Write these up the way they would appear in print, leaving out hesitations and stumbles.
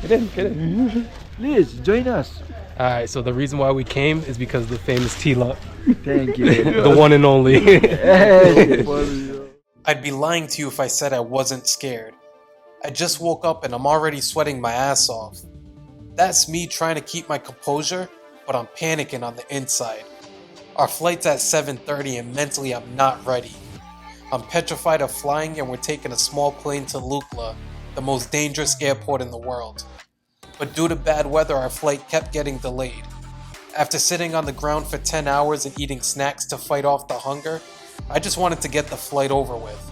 Get in. Please join us. Alright, so the reason why we came is because of the famous T-Lot. Thank you. The one and only. I'd be lying to you if I said I wasn't scared. I just woke up and I'm already sweating my ass off. That's me trying to keep my composure, but I'm panicking on the inside. Our flight's at 7:30 and mentally I'm not ready. I'm petrified of flying and we're taking a small plane to Lukla, the most dangerous airport in the world. But due to bad weather, our flight kept getting delayed. After sitting on the ground for 10 hours and eating snacks to fight off the hunger, I just wanted to get the flight over with.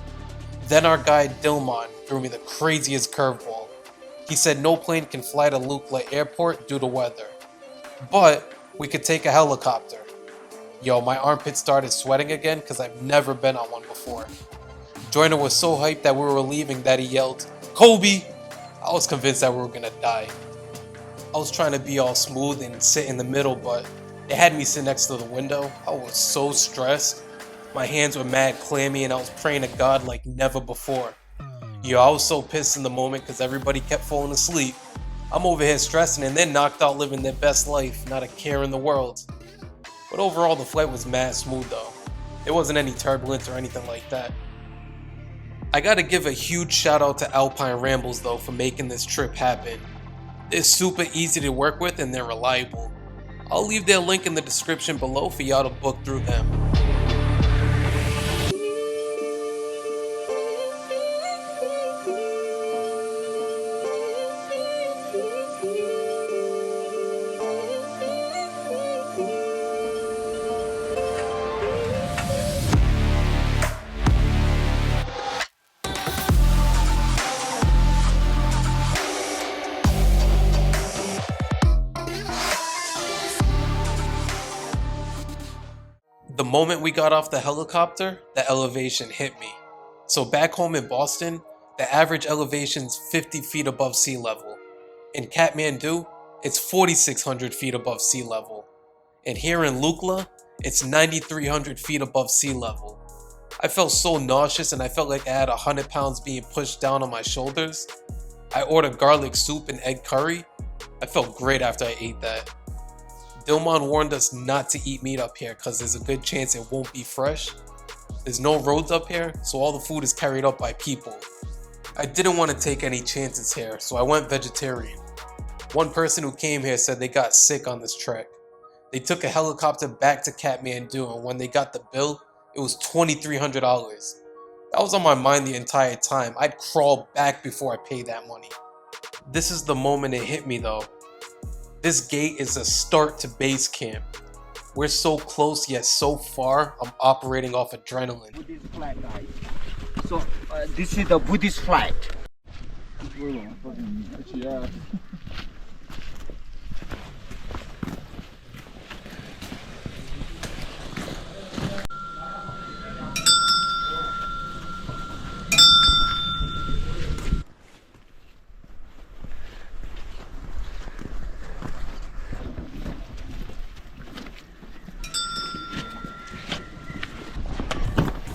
Then our guide Dilman threw me the craziest curveball. He said no plane can fly to Lukla airport due to weather, but we could take a helicopter. Yo, my armpits started sweating again because I've never been on one before. Joyner was so hyped that we were leaving that he yelled, "Kobe!" I was convinced that we were gonna die. I was trying to be all smooth and sit in the middle, but they had me sit next to the window. I was so stressed. My hands were mad clammy and I was praying to God like never before. Yo, I was so pissed in the moment because everybody kept falling asleep. I'm over here stressing and they're knocked out living their best life, not a care in the world. But overall the flight was mad smooth though. There wasn't any turbulence or anything like that. I gotta give a huge shout out to Alpine Rambles though for making this trip happen. They're super easy to work with and they're reliable. I'll leave their link in the description below for y'all to book through them. The moment we got off the helicopter, the elevation hit me. So back home in Boston, the average elevation's 50 feet above sea level. In Kathmandu, it's 4,600 feet above sea level. And here in Lukla, it's 9,300 feet above sea level. I felt so nauseous and I felt like I had 100 pounds being pushed down on my shoulders. I ordered garlic soup and egg curry. I felt great after I ate that. Dilman warned us not to eat meat up here because there's a good chance it won't be fresh. There's no roads up here, so all the food is carried up by people. I didn't want to take any chances here, so I went vegetarian. One person who came here said they got sick on this trek. They took a helicopter back to Kathmandu and when they got the bill, it was $2,300. That was on my mind the entire time. I'd crawl back before I paid that money. This is the moment it hit me though. This gate is a start to base camp. We're so close yet so far, I'm operating off adrenaline. Buddhist flag, guys. So this is the Buddhist flag.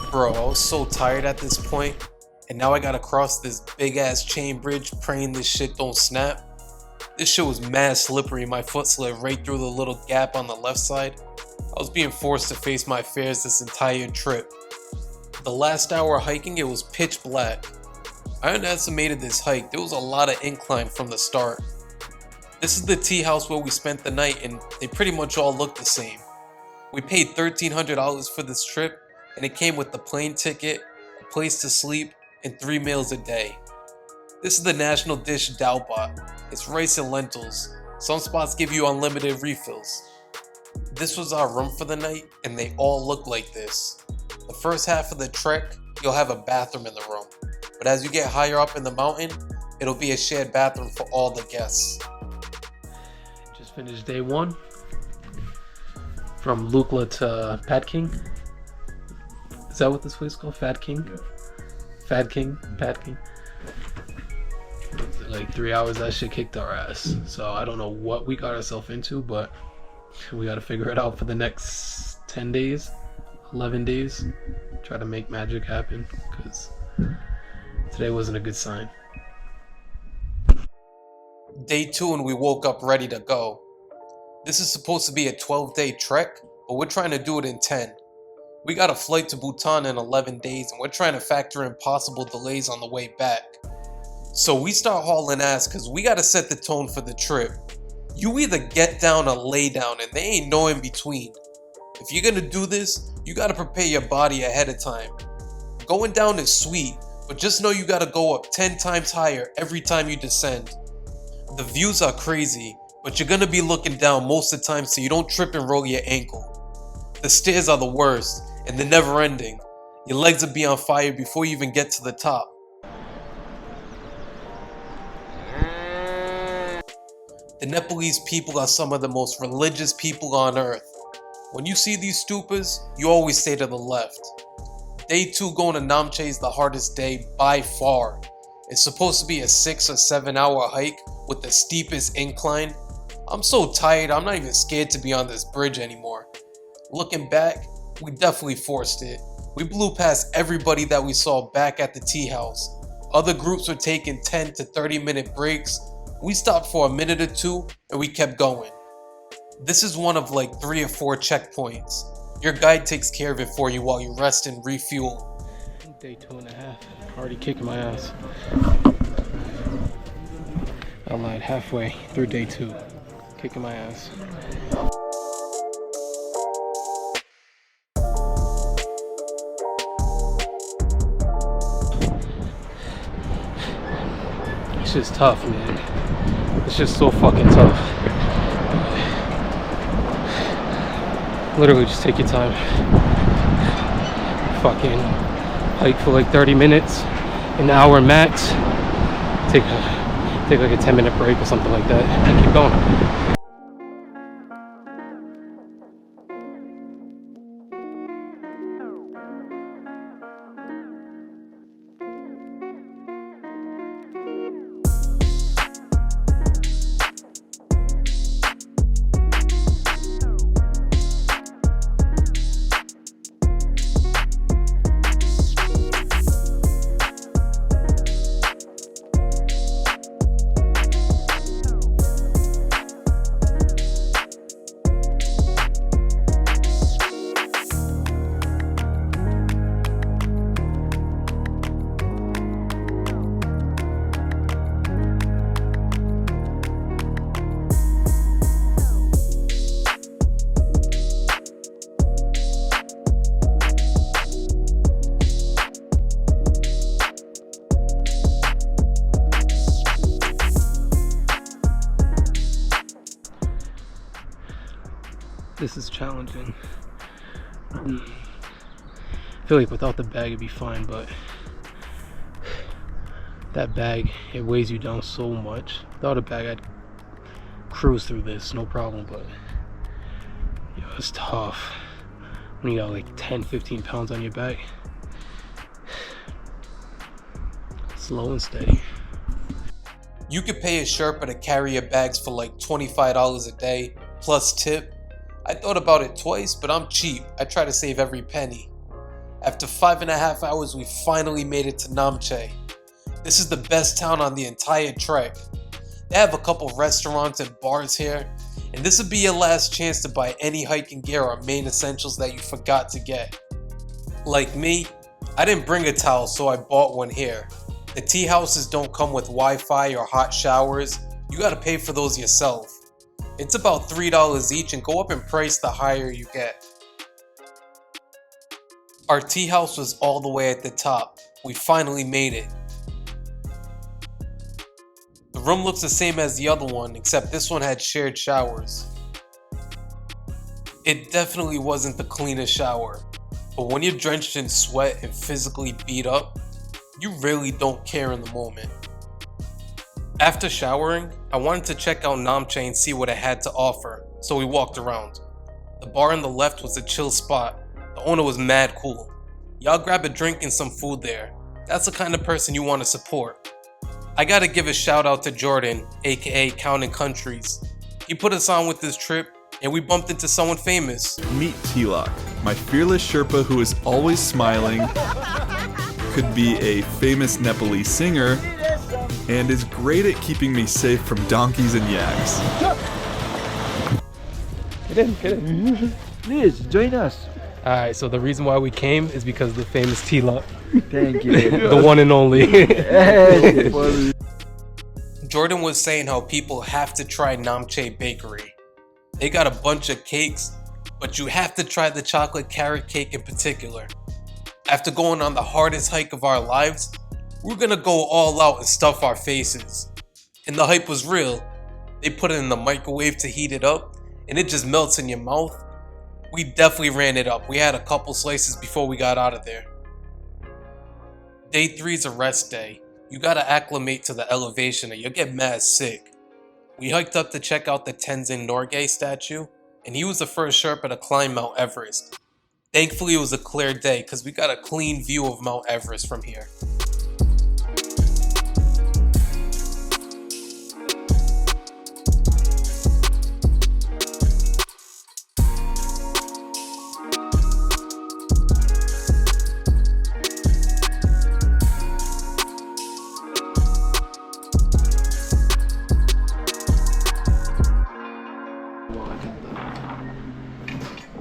Bro, I was so tired at this point, and now I gotta cross this big ass chain bridge praying this shit don't snap. This shit was mad slippery, my foot slid right through the little gap on the left side. I was being forced to face my fears this entire trip. The last hour hiking, it was pitch black. I underestimated this hike, there was a lot of incline from the start. This is the tea house where we spent the night and they pretty much all look the same. We paid $1,300 for this trip and it came with the plane ticket, a place to sleep, and 3 meals a day. This is the national dish dalbat. It's rice and lentils. Some spots give you unlimited refills. This was our room for the night and they all look like this. The first half of the trek, you'll have a bathroom in the room. But as you get higher up in the mountain, it'll be a shared bathroom for all the guests. Just finished day one. From Lukla to Pat King. Is that what this place is called? Fat King? Yeah. Fat King? Pat King? Like 3 hours, that shit kicked our ass. So I don't know what we got ourselves into, but we gotta figure it out for the next 10 days, 11 days. Try to make magic happen, because today wasn't a good sign. Day 2 and we woke up ready to go. This is supposed to be a 12-day trek, but we're trying to do it in 10. We got a flight to Bhutan in 11 days and we're trying to factor in possible delays on the way back. So we start hauling ass because we gotta set the tone for the trip. You either get down or lay down and there ain't no in between. If you're gonna do this, you gotta prepare your body ahead of time. Going down is sweet, but just know you gotta go up 10 times higher every time you descend. The views are crazy, but you're gonna be looking down most of the time so you don't trip and roll your ankle. The stairs are the worst, and they're never ending. Your legs will be on fire before you even get to the top. The Nepalese people are some of the most religious people on earth. When you see these stupas, you always stay to the left. Day 2 going to Namche is the hardest day by far. It's supposed to be a 6 or 7 hour hike with the steepest incline. I'm so tired, I'm not even scared to be on this bridge anymore. Looking back, we definitely forced it. We blew past everybody that we saw back at the tea house. Other groups were taking 10 to 30 minute breaks. We stopped for a minute or two and we kept going. This is one of like 3 or 4 checkpoints. Your guide takes care of it for you while you rest and refuel. Day 2.5, already kicking my ass. I lied, halfway through day 2, kicking my ass. It's just tough, man. It's just so fucking tough. Literally just take your time. Fucking hike for like 30 minutes, an hour max. Take like a 10-minute break or something like that and keep going. This is challenging. I feel like without the bag it'd be fine, but that bag, it weighs you down so much. Without a bag I'd cruise through this, no problem, but it's tough when you got like 10-15 pounds on your back. Slow and steady. You could pay a Sherpa to carry your bags for like $25 a day, plus tip. I thought about it twice, but I'm cheap. I try to save every penny. After 5.5 hours, we finally made it to Namche. This is the best town on the entire trek. They have a couple restaurants and bars here, and this would be your last chance to buy any hiking gear or main essentials that you forgot to get. Like me, I didn't bring a towel, so I bought one here. The tea houses don't come with Wi-Fi or hot showers. You gotta pay for those yourself. It's about $3 each and go up in price the higher you get. Our tea house was all the way at the top. We finally made it. The room looks the same as the other one, except this one had shared showers. It definitely wasn't the cleanest shower, but when you're drenched in sweat and physically beat up, you really don't care in the moment. After showering, I wanted to check out Namche and see what it had to offer, so we walked around. The bar on the left was a chill spot. The owner was mad cool. Y'all grab a drink and some food there. That's the kind of person you want to support. I gotta give a shout out to Jordan, aka Counting Countries. He put us on with this trip, and we bumped into someone famous. Meet Tilak, my fearless Sherpa who is always smiling. Could be a famous Nepalese singer, and is great at keeping me safe from donkeys and yaks. Get in. Please join us. Alright, so the reason why we came is because of the famous T-Luck. Thank you. The one and only. Jordan was saying how people have to try Namche Bakery. They got a bunch of cakes, but you have to try the chocolate carrot cake in particular. After going on the hardest hike of our lives, we're gonna go all out and stuff our faces. And the hype was real. They put it in the microwave to heat it up, and it just melts in your mouth. We definitely ran it up. We had a couple slices before we got out of there. Day 3 is a rest day. You gotta acclimate to the elevation or you'll get mad sick. We hiked up to check out the Tenzing Norgay statue, and he was the first Sherpa to climb Mount Everest. Thankfully it was a clear day because we got a clean view of Mount Everest from here.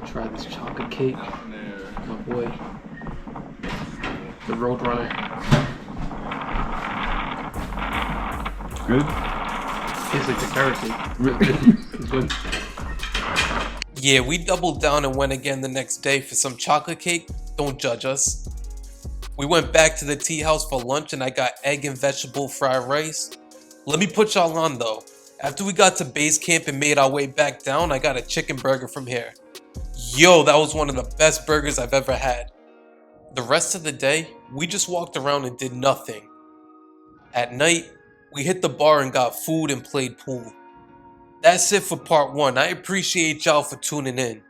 Try this chocolate cake. My boy. The Roadrunner. Good? Tastes like the carrot cake. Really good. It's good. Yeah, we doubled down and went again the next day for some chocolate cake. Don't judge us. We went back to the tea house for lunch and I got egg and vegetable fried rice. Let me put y'all on though. After we got to base camp and made our way back down, I got a chicken burger from here. Yo, that was one of the best burgers I've ever had. The rest of the day, we just walked around and did nothing. At night, we hit the bar and got food and played pool. That's it for part 1. I appreciate y'all for tuning in.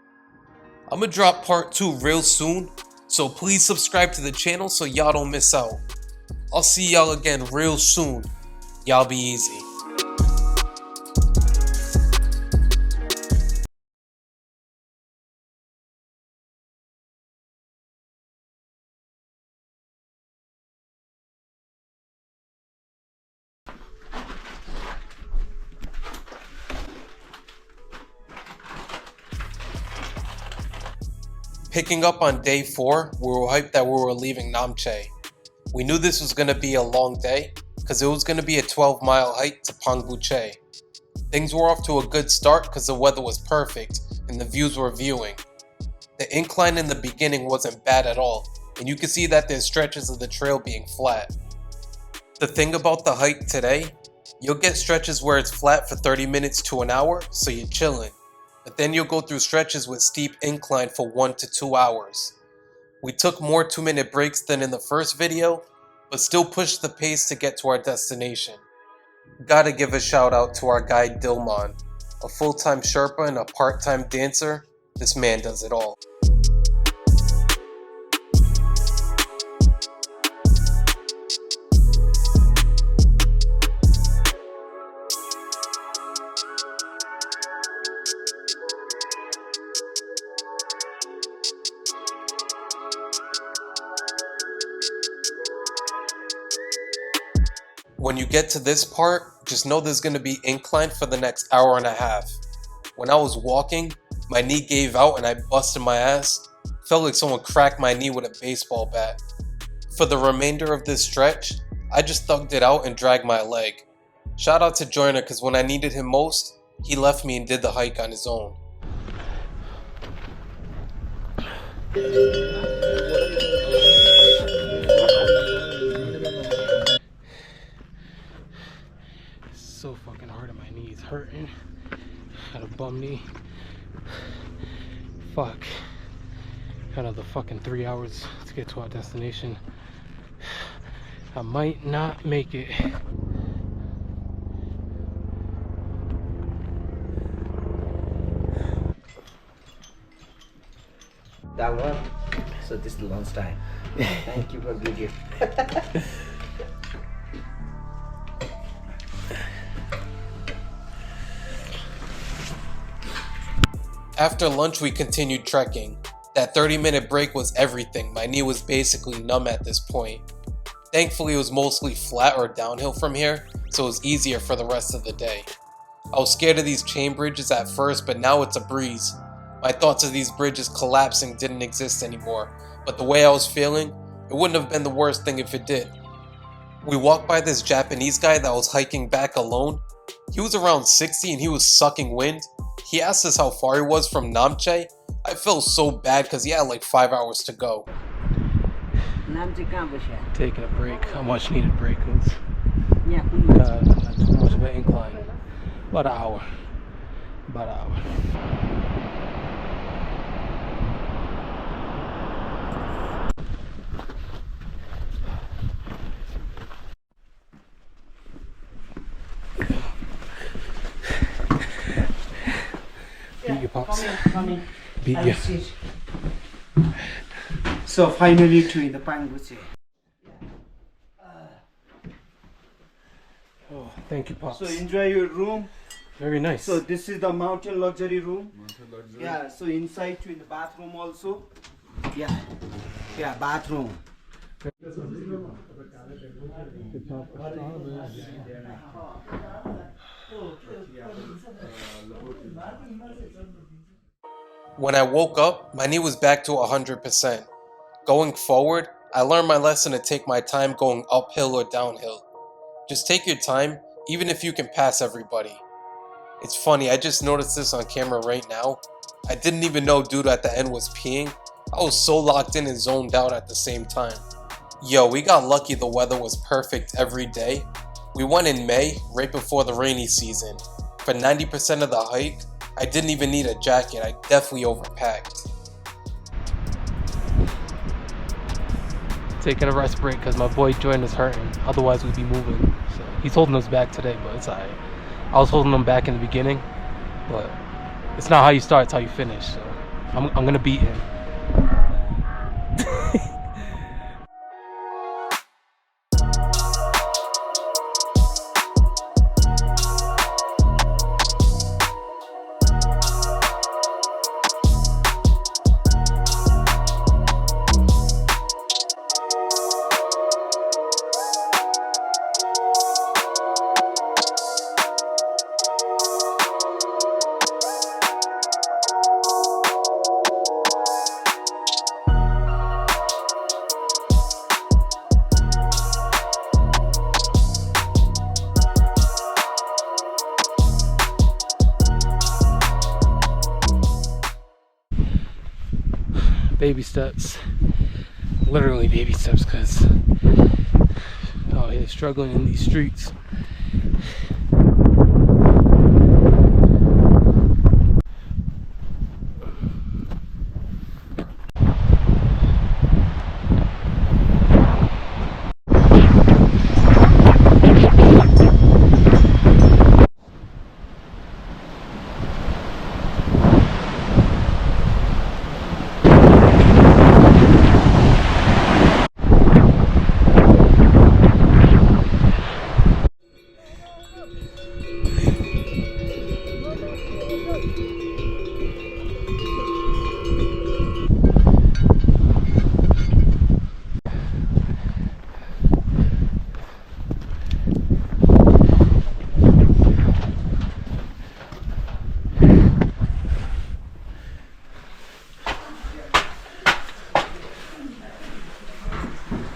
I'm gonna drop part 2 real soon, so please subscribe to the channel so y'all don't miss out. I'll see y'all again real soon. Y'all be easy. Picking up on day 4, we were hyped that we were leaving Namche. We knew this was going to be a long day, because it was going to be a 12-mile hike to Pangboche. Things were off to a good start because the weather was perfect and the views were viewing. The incline in the beginning wasn't bad at all, and you can see that there's stretches of the trail being flat. The thing about the hike today, you'll get stretches where it's flat for 30 minutes to an hour, so you're chilling. But then you'll go through stretches with steep incline for 1 to 2 hours. We took more 2-minute breaks than in the first video, but still pushed the pace to get to our destination. Gotta give a shout out to our guide Dilman. A full-time Sherpa and a part-time dancer, this man does it all. When you get to this part, just know there's going to be incline for the next hour and a half. When I was walking, my knee gave out and I busted my ass. Felt like someone cracked my knee with a baseball bat. For the remainder of this stretch, I just thugged it out and dragged my leg. Shout out to Joyner because when I needed him most, he left me and did the hike on his own. So fucking hard on my knees, hurting. Got a bum knee. Fuck. Got another fucking 3 hours to get to our destination. I might not make it. That one. So this is the lunch time. Thank you for the gift. After lunch, we continued trekking. That 30-minute break was everything. My knee was basically numb at this point. Thankfully it was mostly flat or downhill from here, so it was easier for the rest of the day. I was scared of these chain bridges at first, but now it's a breeze. My thoughts of these bridges collapsing didn't exist anymore, but the way I was feeling, it wouldn't have been the worst thing if it did. We walked by this Japanese guy that was hiking back alone. He was around 60 and he was sucking wind. He asked us how far he was from Namche. I felt so bad because he had like 5 hours to go. Namche Pangboche. Taking a break, a much needed break. It's Yeah, not too much of an incline. About an hour. About an hour. Beat your pops. Come in. Beat Have you. a seat. So finally to the Pangboche. Oh, thank you, pops. So enjoy your room. Very nice. So this is the mountain luxury room. Yeah, so inside to in the bathroom also. Yeah. Yeah, bathroom. When I woke up, my knee was back to 100%. Going forward, I learned my lesson to take my time going uphill or downhill. Just take your time, even if you can pass everybody. It's funny, I just noticed this on camera right now. I didn't even know dude at the end was peeing. I was so locked in and zoned out at the same time. Yo, we got lucky the weather was perfect every day. We went in May, right before the rainy season. For 90% of the hike, I didn't even need a jacket, I definitely overpacked. Taking a rest break because my boy Jordan is hurting. Otherwise, we'd be moving. So he's holding us back today, but it's alright. I was holding him back in the beginning, but it's not how you start, it's how you finish. So I'm gonna beat him. Baby steps, literally baby steps, because oh, he's struggling in these streets.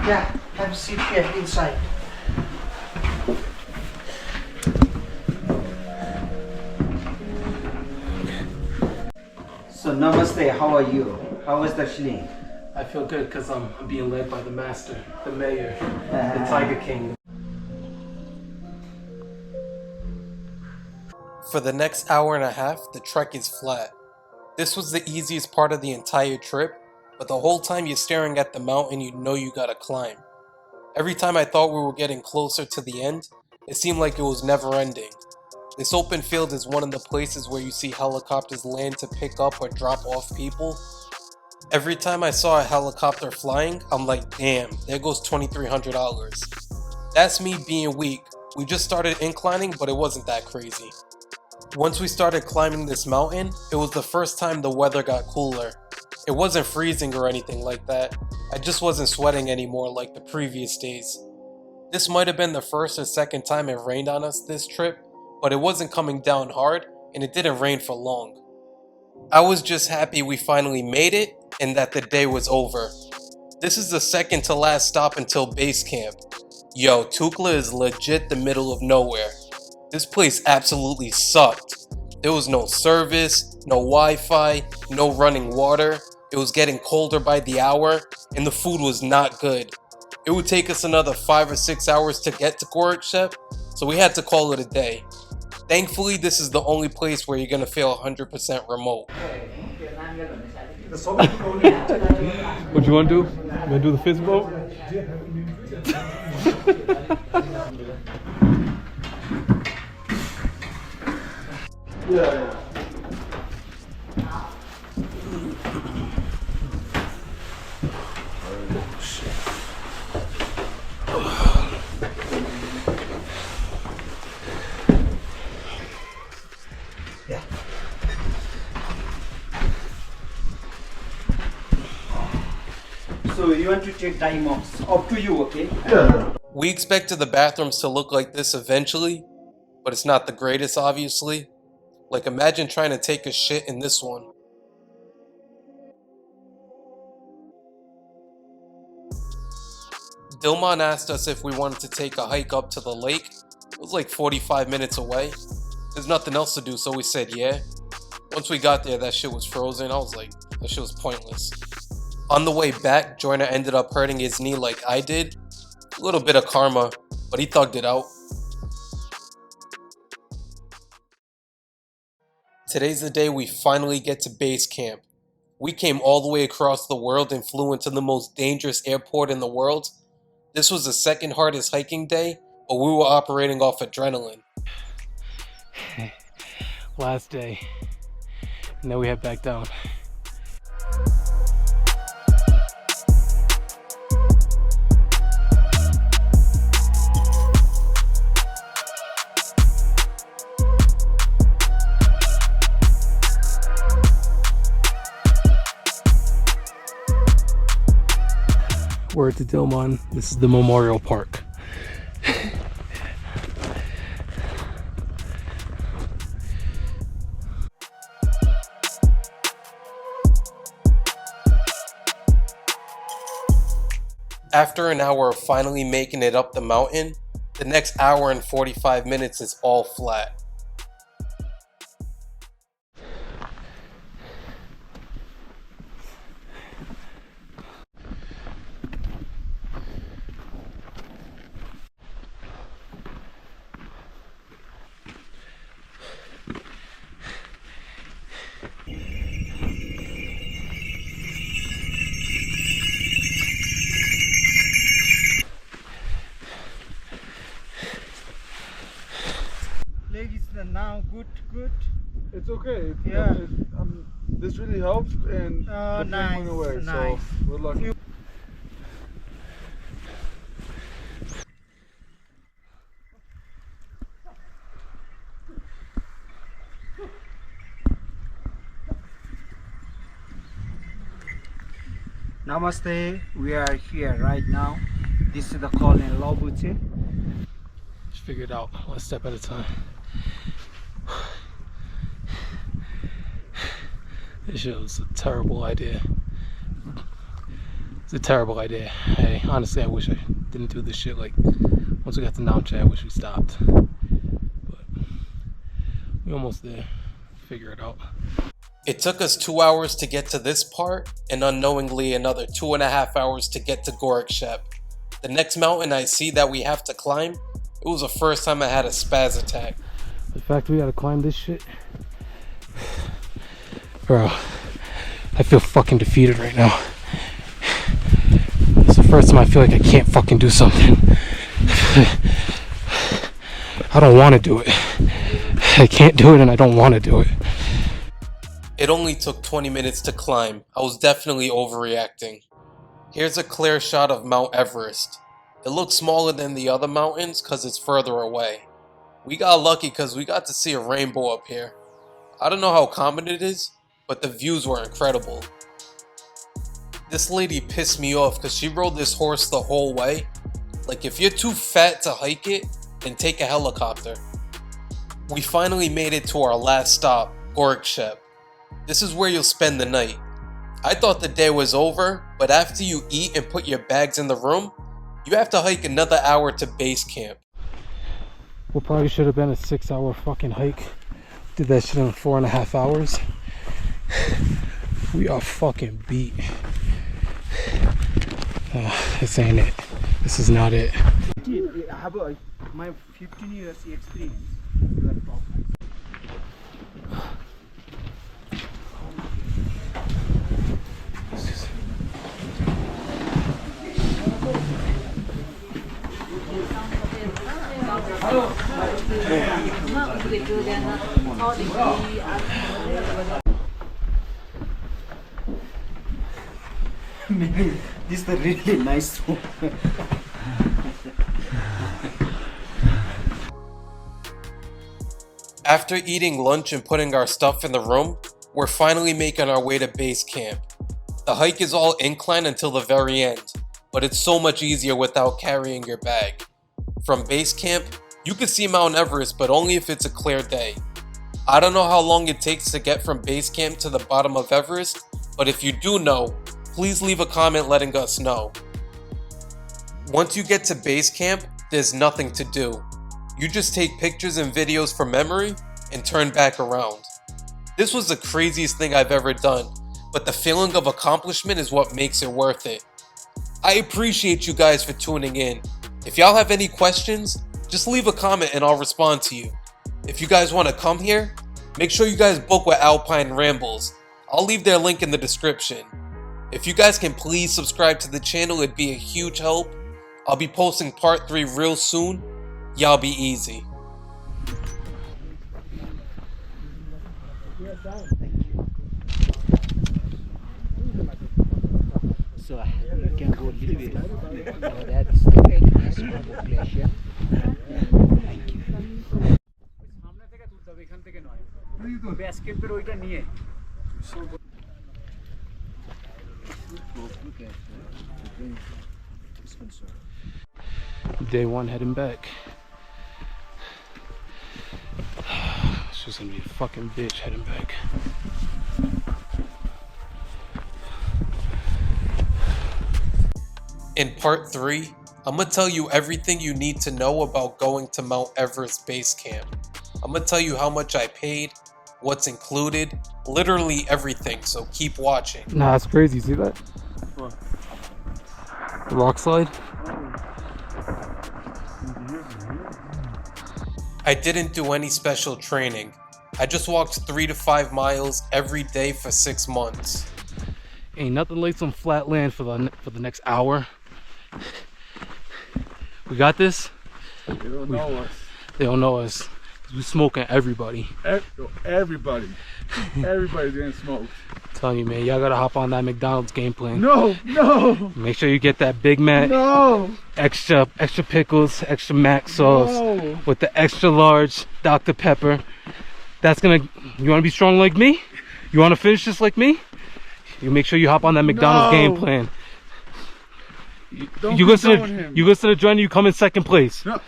Yeah, have a seat here inside. So namaste, how are you? How was the Shni? I feel good because I'm being led by the master, the mayor, the Tiger King. For the next hour and a half, the trek is flat. This was the easiest part of the entire trip, but the whole time you're staring at the mountain, you know you gotta climb. Every time I thought we were getting closer to the end, it seemed like it was never ending. This open field is one of the places where you see helicopters land to pick up or drop off people. Every time I saw a helicopter flying, I'm like, damn, there goes $2,300. That's me being weak. We just started inclining, but it wasn't that crazy. Once we started climbing this mountain, it was the first time the weather got cooler. It wasn't freezing or anything like that. I just wasn't sweating anymore like the previous days. This might have been the first or second time it rained on us this trip, but it wasn't coming down hard and it didn't rain for long. I was just happy we finally made it and that the day was over. This is the second to last stop until base camp. Yo, Lukla is legit the middle of nowhere. This place absolutely sucked. There was no service, no Wi-Fi, no running water. It was getting colder by the hour, and the food was not good. It would take us another 5 or 6 hours to get to Gorakshep, so we had to call it a day. Thankfully, this is the only place where you're gonna feel 100% remote. What you want to do? You want to do the fist bump? So you want to take time off? Up to you, okay? We expected the bathrooms to look like this eventually, but it's not the greatest, obviously. Like, imagine trying to take a shit in this one. Dilman asked us if we wanted to take a hike up to the lake. It was like 45 minutes away. There's nothing else to do, so we said yeah. Once we got there, that shit was frozen. I was like, that shit was pointless. On the way back, Joyner ended up hurting his knee like I did. A little bit of karma, but he thugged it out. Today's the day we finally get to base camp. We came all the way across the world and flew into the most dangerous airport in the world. This was the second hardest hiking day, but we were operating off adrenaline. Last day. And then we head back down. We're at the Dilman. This is the Memorial Park. After an hour of finally making it up the mountain, the next hour and 45 minutes is all flat. Leg is now good. It's okay. Yeah. This really helps, and the pain Nice, went away. nice. So we're lucky. Namaste. We are here right now. This is the call in Pangboche. Just figure it out one step at a time. This shit was a terrible idea. It's a terrible idea. Honestly, I wish I didn't do this shit. Like, once we got to Namche, I wish we stopped. But we almost there. Figure it out. It took us 2 hours to get to this part, and unknowingly another 2.5 hours to get to Gorakshep. The next mountain I see that we have to climb, it was the first time I had a spaz attack. The fact we gotta climb this shit, bro, I feel fucking defeated right now. It's the first time I feel like I can't fucking do something. I don't want to do it. I can't do it and I don't want to do it. It only took 20 minutes to climb. I was definitely overreacting. Here's a clear shot of Mount Everest. It looks smaller than the other mountains because it's further away. We got lucky because we got to see a rainbow up here. I don't know how common it is, but the views were incredible. This lady pissed me off because she rode this horse the whole way. Like, if you're too fat to hike it, then take a helicopter. We finally made it to our last stop, Gorkshep. This is where you'll spend the night. I thought the day was over, but after you eat and put your bags in the room, you have to hike another hour to base camp. Well, probably should have been a 6-hour fucking hike. Did that shit in 4.5 hours. We are fucking beat. This ain't it. This is not it. I have my 15 years experience. This is a really nice room. After eating lunch and putting our stuff in the room, we're finally making our way to base camp. The hike is all incline until the very end, but it's so much easier without carrying your bag. From base camp, you can see Mount Everest, but only if it's a clear day. I don't know how long it takes to get from base camp to the bottom of Everest, but if you do know, please leave a comment letting us know. Once you get to base camp, there's nothing to do. You just take pictures and videos from memory and turn back around. This was the craziest thing I've ever done, but the feeling of accomplishment is what makes it worth it. I appreciate you guys for tuning in. If y'all have any questions, just leave a comment and I'll respond to you. If you guys want to come here, make sure you guys book with Alpine Rambles. I'll leave their link in the description. If you guys can please subscribe to the channel, it'd be a huge help. I'll be posting part 3 real soon. Y'all be easy. So you can go a little bit. That's the very nice population. Thank you. Day 1 heading back. It's just gonna be a fucking bitch heading back. In part 3, I'm gonna tell you everything you need to know about going to Mount Everest Base Camp. I'm gonna tell you how much I paid, what's included, literally everything, so keep watching. Nah, it's crazy. See that? What? The rock slide? I didn't do any special training. I just walked 3 to 5 miles every day for 6 months. Ain't nothing like some flat land for the next hour. We got this. They don't know us. They don't know us. 'Cause we smoking everybody. Everybody. Everybody's getting smoked. I'm telling you, man, y'all gotta hop on that McDonald's game plan. No, no, Make sure you get that Big Mac, no, extra pickles, extra mac sauce no. with the extra large Dr. Pepper. That's gonna. You wanna be strong like me? You wanna finish this like me? You make sure you hop on that McDonald's game plan. Don't You listen condone to him. the journey. You come in second place. No.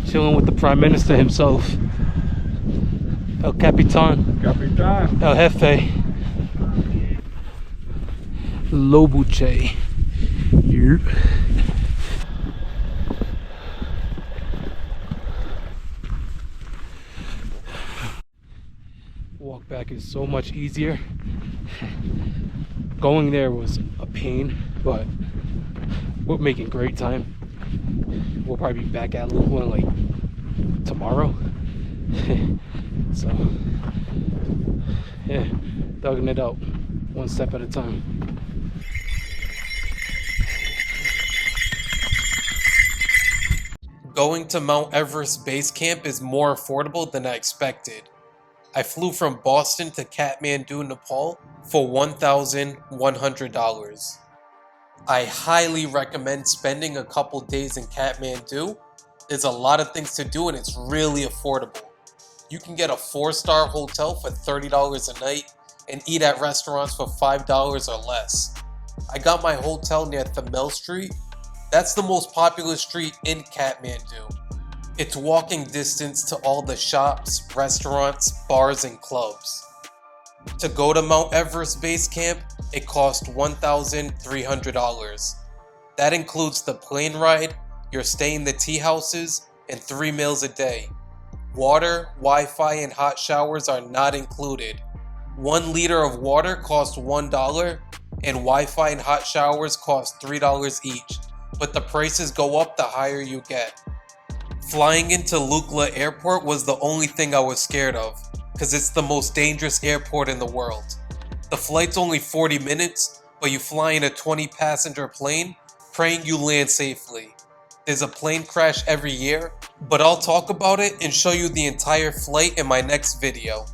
Chilling with the Prime Minister himself, El Capitan, Capitan. El Jefe, Lobuche. Yep. Walk back is so much easier. Going there was a pain, but we're making great time. We'll probably be back at Lukla like tomorrow. So yeah, thugging it out one step at a time. Going to Mount Everest Base Camp is more affordable than I expected. I flew from Boston to Kathmandu, Nepal for $1,100. I highly recommend spending a couple days in Kathmandu. There's a lot of things to do and it's really affordable. You can get a 4-star hotel for $30 a night and eat at restaurants for $5 or less. I got my hotel near Thamel Street. That's the most popular street in Kathmandu. It's walking distance to all the shops, restaurants, bars, and clubs. To go to Mount Everest Base Camp, it cost $1,300. That includes the plane ride, your stay in the tea houses, and 3 meals a day. Water, Wi-Fi, and hot showers are not included. 1 liter of water costs $1, and Wi-Fi and hot showers cost $3 each, but the prices go up the higher you get. Flying into Lukla Airport was the only thing I was scared of, because it's the most dangerous airport in the world. The flight's only 40 minutes, but you fly in a 20-passenger plane, praying you land safely. There's a plane crash every year, but I'll talk about it and show you the entire flight in my next video.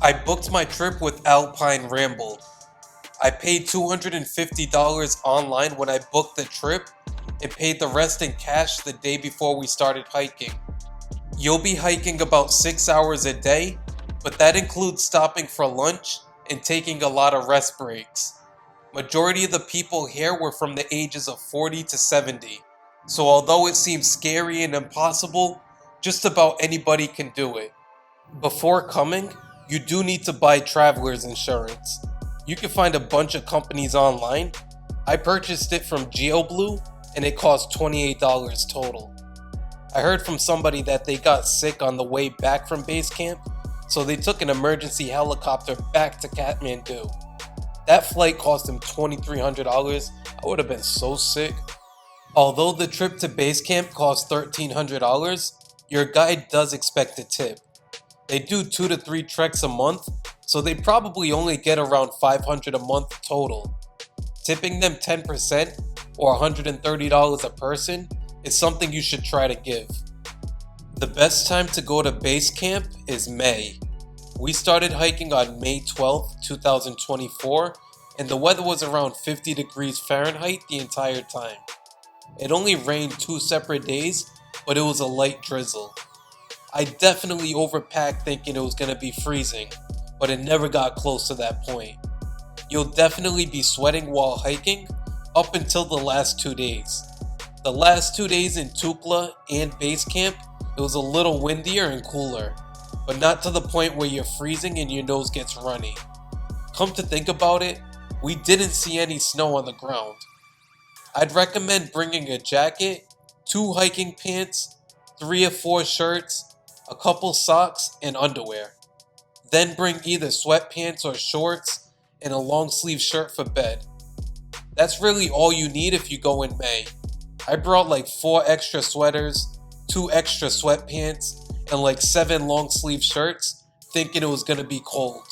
I booked my trip with Alpine Ramble. I paid $250 online when I booked the trip and paid the rest in cash the day before we started hiking. You'll be hiking about 6 hours a day, but that includes stopping for lunch and taking a lot of rest breaks. Majority of the people here were from the ages of 40 to 70, so although it seems scary and impossible, just about anybody can do it. Before coming, you do need to buy traveler's insurance. You can find a bunch of companies online. I purchased it from GeoBlue and it cost $28 total. I heard from somebody that they got sick on the way back from base camp, so they took an emergency helicopter back to Kathmandu. That flight cost them $2,300. I would have been so sick. Although the trip to base camp cost $1,300, your guide does expect a tip. They do 2 to 3 treks a month, so they probably only get around $500 a month total. Tipping them 10% or $130 a person is something you should try to give. The best time to go to base camp is May. We started hiking on May 12th, 2024, and the weather was around 50 degrees Fahrenheit the entire time. It only rained 2 separate days, but it was a light drizzle. I definitely overpacked thinking it was going to be freezing, but it never got close to that point. You'll definitely be sweating while hiking up until the last 2 days. The last 2 days in Lukla and base camp, it was a little windier and cooler, but not to the point where you're freezing and your nose gets runny. Come to think about it, we didn't see any snow on the ground. I'd recommend bringing a jacket, 2 hiking pants, 3 or 4 shirts, a couple socks, and underwear. Then bring either sweatpants or shorts and a long sleeve shirt for bed. That's really all you need if you go in May. I brought like 4 extra sweaters, 2 extra sweatpants, and like 7 long sleeve shirts, thinking it was gonna be cold.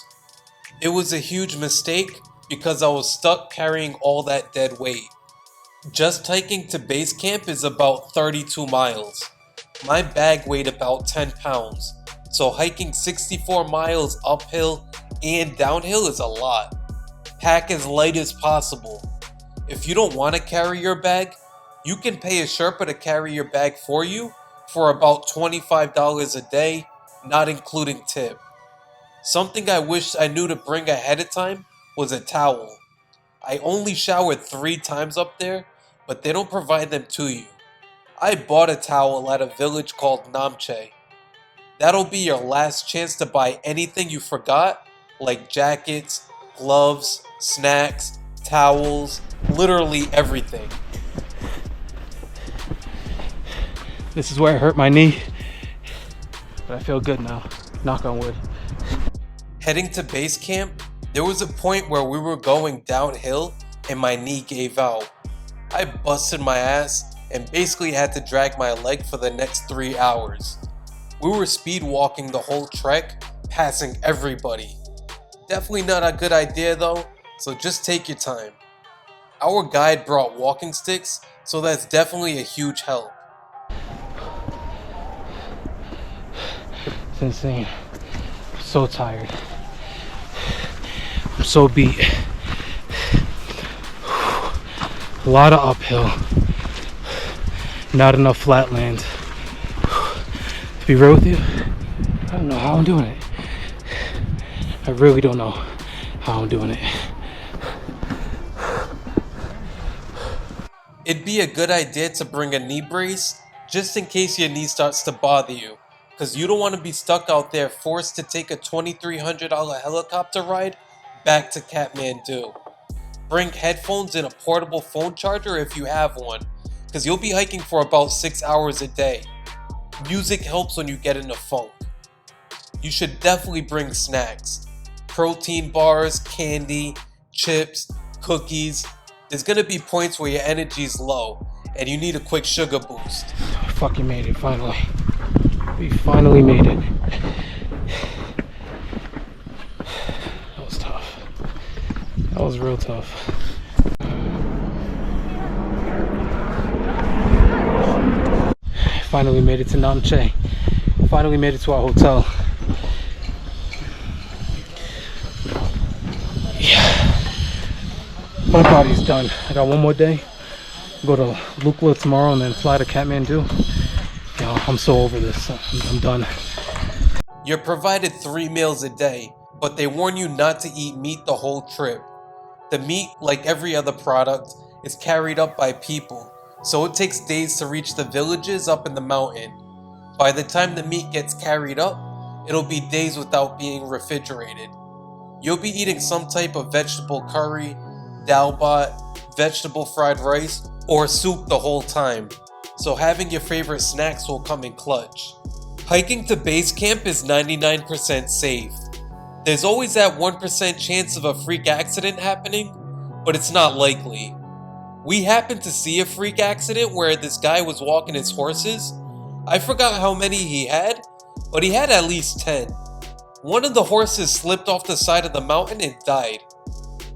It was a huge mistake because I was stuck carrying all that dead weight. Just hiking to base camp is about 32 miles. My bag weighed about 10 pounds, so hiking 64 miles uphill and downhill is a lot. Pack as light as possible. If you don't want to carry your bag, you can pay a Sherpa to carry your bag for you for about $25 a day, not including tip. Something I wish I knew to bring ahead of time was a towel. I only showered 3 times up there, but they don't provide them to you. I bought a towel at a village called Namche. That'll be your last chance to buy anything you forgot, like jackets, gloves, snacks, towels, literally everything. This is where I hurt my knee, but I feel good now. Knock on wood. Heading to base camp, there was a point where we were going downhill and my knee gave out. I busted my ass and basically had to drag my leg for the next 3 hours. We were speed walking the whole trek, passing everybody. Definitely not a good idea though, so just take your time. Our guide brought walking sticks, so that's definitely a huge help. It's insane. I'm so tired. I'm so beat. A lot of uphill. Not enough flat land. To be real with you, I don't know how I'm doing it. I really don't know. how I'm doing it. It'd be a good idea to bring a knee brace just in case your knee starts to bother you, because you don't want to be stuck out there forced to take a $2,300 helicopter ride back to Kathmandu. Bring headphones and a portable phone charger if you have one, because you'll be hiking for about 6 hours a day. Music helps when you get in a funk. You should definitely bring snacks. Protein bars, candy, chips, cookies. There's gonna be points where your energy's low and you need a quick sugar boost. I fucking made it finally. We finally made it. That was tough. That was real tough. Finally made it to Namche. Finally made it to our hotel. Yeah. My body's done. I got one more day. Go to Lukla tomorrow and then fly to Kathmandu. Yo, I'm so over this. I'm done. You're provided 3 meals a day, but they warn you not to eat meat the whole trip. The meat, like every other product, is carried up by people, so it takes days to reach the villages up in the mountain. By the time the meat gets carried up, it'll be days without being refrigerated. You'll be eating some type of vegetable curry, dal bhat, vegetable fried rice, or soup the whole time, so having your favorite snacks will come in clutch. Hiking to base camp is 99% safe. There's always that 1% chance of a freak accident happening, but it's not likely. We happened to see a freak accident where this guy was walking his horses. I forgot how many he had, but he had at least 10. One of the horses slipped off the side of the mountain and died.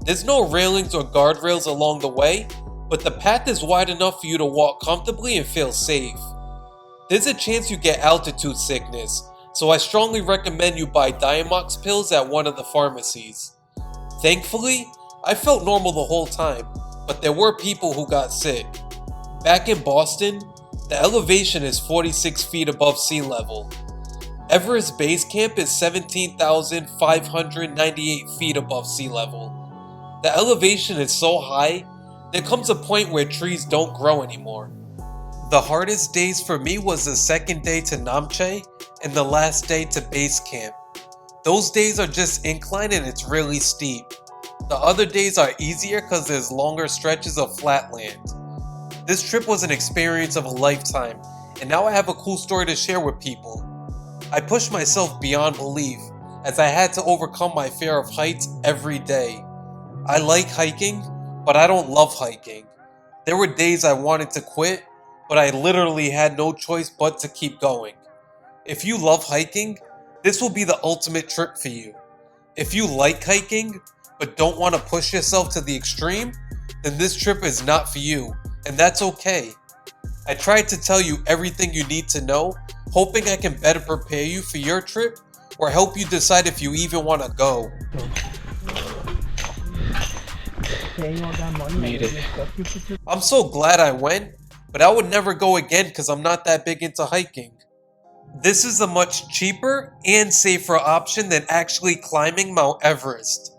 There's no railings or guardrails along the way, but the path is wide enough for you to walk comfortably and feel safe. There's a chance you get altitude sickness, so I strongly recommend you buy Diamox pills at one of the pharmacies. Thankfully, I felt normal the whole time, but there were people who got sick. Back in Boston, the elevation is 46 feet above sea level. Everest Base Camp is 17,598 feet above sea level. The elevation is so high, there comes a point where trees don't grow anymore. The hardest days for me was the second day to Namche and the last day to base camp. Those days are just incline and it's really steep. The other days are easier because there's longer stretches of flat land. This trip was an experience of a lifetime, and now I have a cool story to share with people. I pushed myself beyond belief, as I had to overcome my fear of heights every day. I like hiking, but I don't love hiking. There were days I wanted to quit, but I literally had no choice but to keep going. If you love hiking, this will be the ultimate trip for you. If you like hiking, but don't want to push yourself to the extreme, then this trip is not for you, and that's okay. I tried to tell you everything you need to know, hoping I can better prepare you for your trip, or help you decide if you even want to go. Made it. I'm so glad I went, but I would never go again because I'm not that big into hiking. This is a much cheaper and safer option than actually climbing Mount Everest.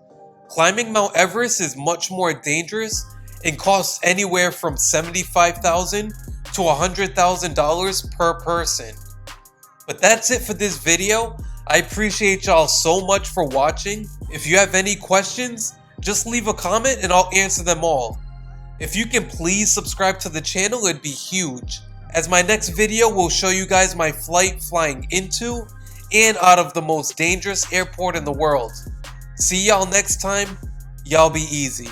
Climbing Mount Everest is much more dangerous and costs anywhere from $75,000 to $100,000 per person. But that's it for this video. I appreciate y'all so much for watching. If you have any questions, just leave a comment and I'll answer them all. If you can please subscribe to the channel, it'd be huge, as my next video will show you guys my flight flying into and out of the most dangerous airport in the world. See y'all next time. Y'all be easy.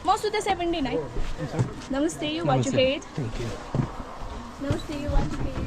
Most of the 79. Namaste, you watch your head. Thank you. Namaste, you watch your head.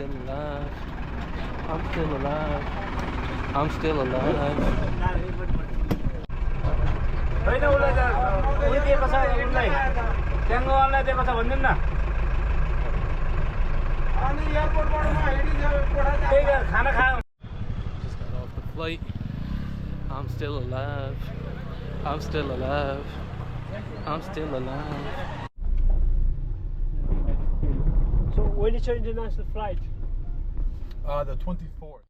still alive. I'm still alive. I'm still alive. होइन उसलाई त उयो दिएको छ उसलाई ट्याङ्गोवाललाई दिएको छ भनिदिनु न अनि एयरपोर्टबाट म त्यही खाना खायो Just got off the flight. I'm still alive. I'm still alive. I'm still alive. So when is your international flight? The 24th.